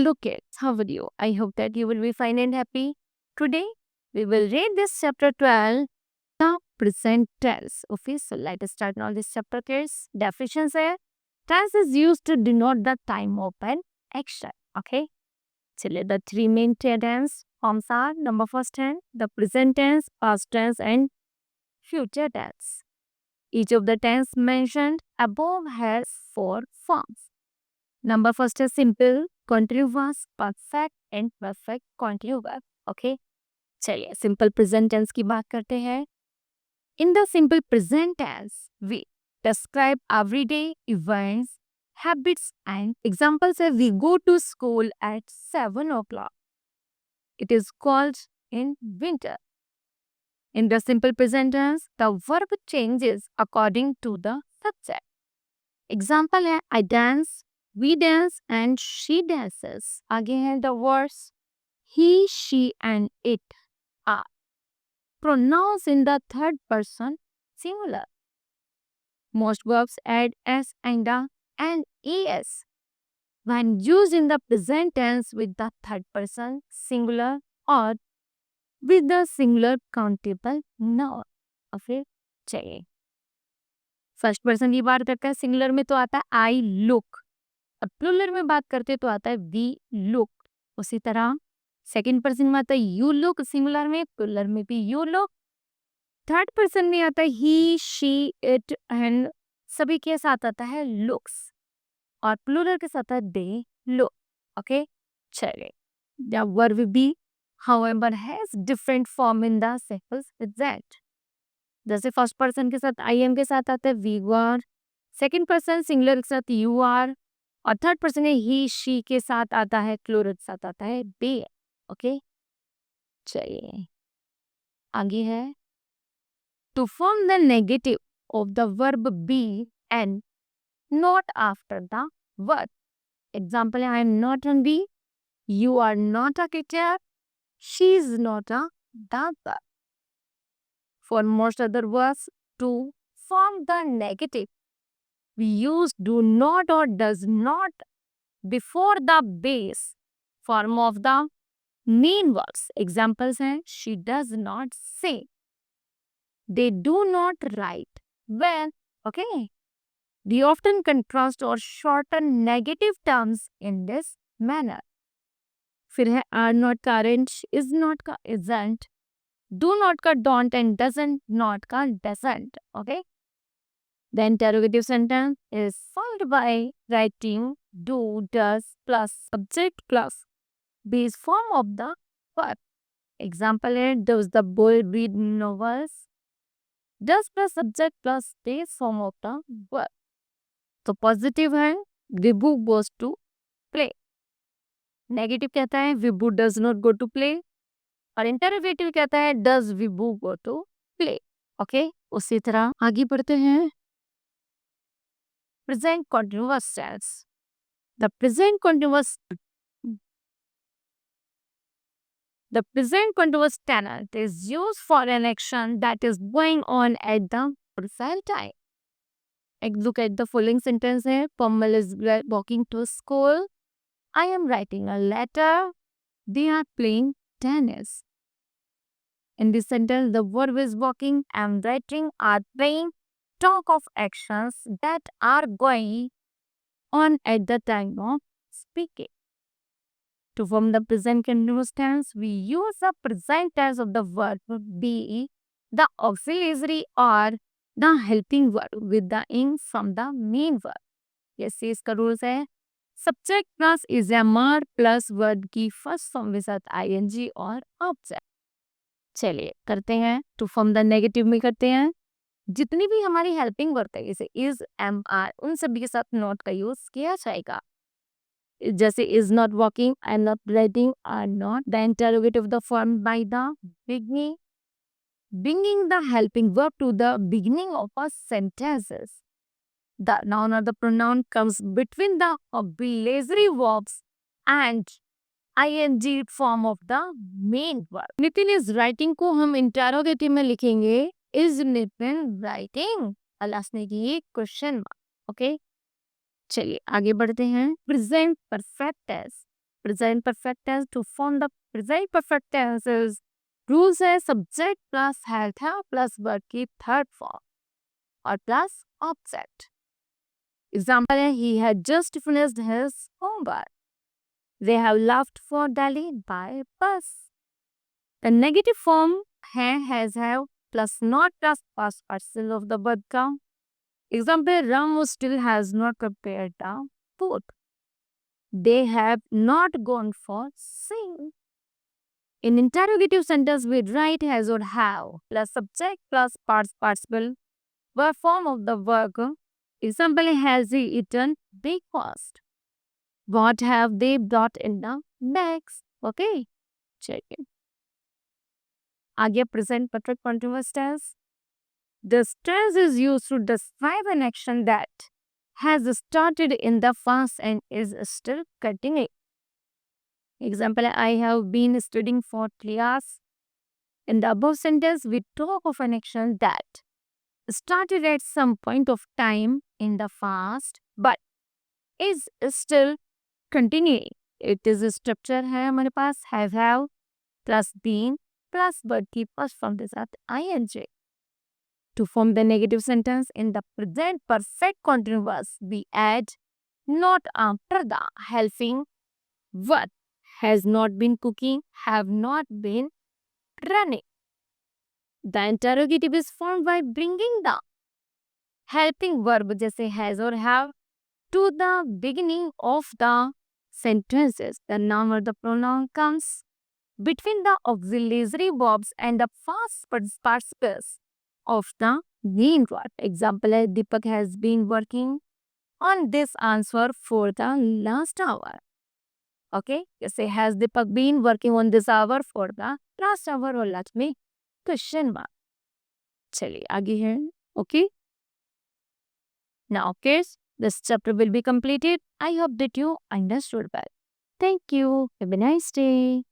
Hello kids, how are you? I hope that you will be fine and happy. Today we will read this chapter 12, the present tense. Okay, so let us start now this chapter kids. Definitions है tense is used to denote the time of an action. Okay, चलिए the three main tense forms are number first tense, the present tense, past tense and future tense. Each of the tense mentioned above has four forms. Number first is simple, continuous, perfect and perfect continuous. Okay, चलिए simple present tense की बात करते हैं. In the simple present tense we describe everyday events, habits and examples है we go to school at 7 o'clock. It is called in winter. In the simple present tense, the verb changes according to the subject. Example है I dance, we dance and she dances. आगे है the words he, she and it are pronounced in the third person singular. Most verbs add s and a and es when used in the present tense with the third person singular or with the singular countable noun. और फिर चाहिए first person की बात करते हैं singular में तो आता है आई लुक, अब प्लूरल में बात करते तो आता है वी लुक. उसी तरह सेकंड पर्सन में आता है यू लुक सिंगुलर में, प्लूरल में भी यू लुक. थर्ड पर्सन में आता है ही, शी, इट एंड सभी के साथ आता है लुक्स और प्लूरल के साथ आता है दे लुक. ओके, चलिए the verb be however has different form in the simple present. जैसे फर्स्ट पर्सन के साथ आई एम के साथ आता है we were, second person singular के साथ यू आर और थर्ड पर्सन है ही, शी के साथ आता है प्लूरल के साथ आता है बी. ओके, चलिए आगे है to form the negative of the verb be and not after the verb. Example है I am not an B, you are not a teacher, she is not a dancer. For most other words, to form the negative, we use do not or does not before the base form of the main words. Examples हैं she does not say, they do not write well. Okay, we often contrast or shorten negative terms in this manner. फिर है are not का aren't, is not का isn't, do not का don't and doesn't, not का doesn't. Okay, the interrogative sentence is formed by writing do, does plus subject plus base form of the verb. Example है does the boy read novels, does plus subject plus base form of the verb. तो positive है Vibhu goes to play, negative कहता है Vibhu does not go to play और interrogative कहता है does Vibhu go to play. Okay, उसी तरह आगे बढ़ते हैं. Present continuous tense. The present continuous tense is used for an action that is going on at the present time. एक look at the following sentence है Komal is walking to school, I am writing a letter, they are playing tennis. In this sentence, the verb is walking and writing are playing talk of actions that are going on at the time of speaking. To form the present continuous tense, we use the present tense of the verb be, the auxiliary or the helping verb with the ing from the main verb. Yes, इसका rules है subject plus is am are plus verb की first form के साथ ING और object. चलिए करते हैं to form the negative में करते हैं. जितनी भी हमारी हेल्पिंग वर्ब है जैसे इज, एम, आर, उन सभी के साथ नॉट का यूज किया जाएगा. जैसे is not walking, I am not writing, are not. The interrogative the form by the beginning, bringing the helping verb to the beginning of a sentences. The noun or the pronoun comes between the auxiliary verbs and ing form of the main verb. Nitin is writing को हम इंटरोगेटिव में लिखेंगे is Nitin writing और last में ये question mark. Okay, चलिए आगे बढ़ते हैं. Present perfect tense. present perfect tense. To form the present perfect tenses, rules है subject plus had have plus verb की third form और plus object. Example है he had just finished his homework. They have left for Delhi by bus. The negative form है has have plus not plus past participle of the verb count. Example, Ram still has not prepared the food. They have not gone for sing. In interrogative sentence, we write has or have plus subject plus participle verb form of the verb. Example, has he eaten breakfast? What have they brought in the bags? Okay, check it. आगे present perfect continuous tense. This tense is used to describe an action that has started in the past and is still continuing. Example, I have been studying for 3 hours. In the above sentence, we talk of an action that started at some point of time in the past but is still continuing. It is a structure है हमारे पास have plus been plus verb की first form के साथ ing. To form the negative sentence in the present perfect continuous, we add not after the helping verb. Has not been cooking, have not been running. The interrogative is formed by bringing the helping verb जैसे has or have to the beginning of the sentences. The noun or the pronoun comes between the auxiliary verbs and the past participles of the main verb. Example है Deepak has been working on this answer for the last hour. Okay, जैसे has Deepak been working on this hour for the last hour और last में question mark. चलिए आगे है. Okay. Now, kids, this chapter will be completed. I hope that you understood well. Thank you. Have a nice day.